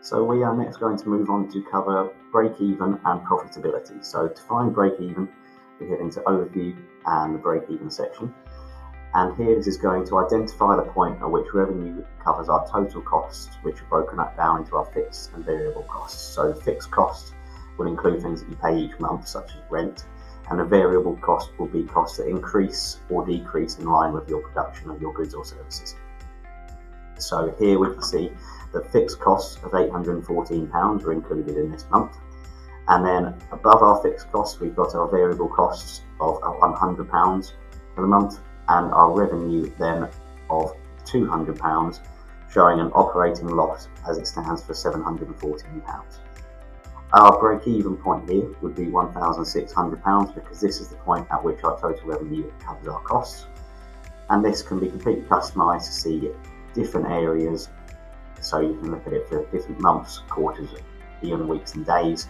So we are next going to move on to cover break-even and profitability. So to find break-even, we head into overview and the break-even section. And here this is going to identify the point at which revenue covers our total costs, which are broken up down into our fixed and variable costs. So fixed costs will include things that you pay each month, such as rent, and a variable cost will be costs that increase or decrease in line with your production of your goods or services. So here we can see that fixed costs of £814 are included in this month. And then above our fixed costs, we've got our variable costs of £100 for the month, and our revenue then of £200, showing an operating loss as it stands for £714. Our break-even point here would be £1,600 because this is the point at which our total revenue covers our costs. And this can be completely customised to see different areas, so you can look at it for different months, quarters, even weeks and days,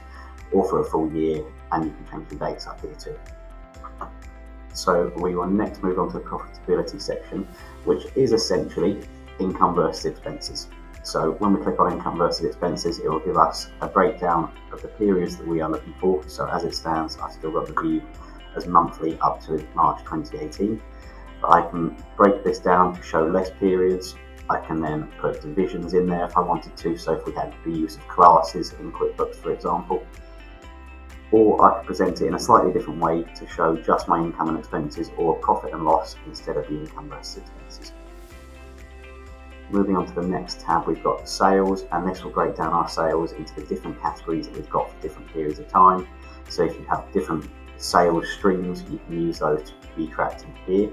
or for a full year, and you can change the dates up here too. So we will next move on to the profitability section, which is essentially income versus expenses. So when we click on income versus expenses, it will give us a breakdown of the periods that we are looking for. So as it stands, I've still got the view as monthly up to March 2018. But I can break this down to show less periods. I can then put divisions in there if I wanted to. So if we had the use of classes in QuickBooks, for example. Or I could present it in a slightly different way to show just my income and expenses, or profit and loss instead of the income versus expenses. Moving on to the next tab, we've got sales, and this will break down our sales into the different categories that we've got for different periods of time. So if you have different sales streams, you can use those to be tracked in here.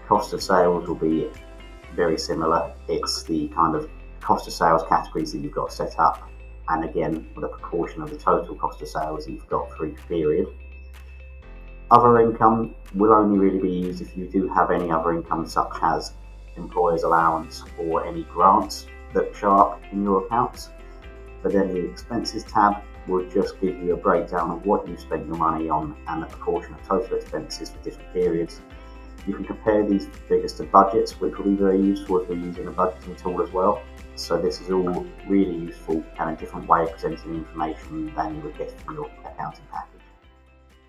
Cost of sales will be very similar. It's the kind of cost of sales categories that you've got set up, and again with a proportion of the total cost of sales you've got for each period. Other income will only really be used if you do have any other income, such as employer's allowance or any grants that show up in your accounts. But then the expenses tab will just give you a breakdown of what you've spent your money on and the proportion of total expenses for different periods. You can compare these figures to budgets, which will be very useful if you're using a budgeting tool as well. So this is all really useful and a different way of presenting information than you would get from your accounting pack.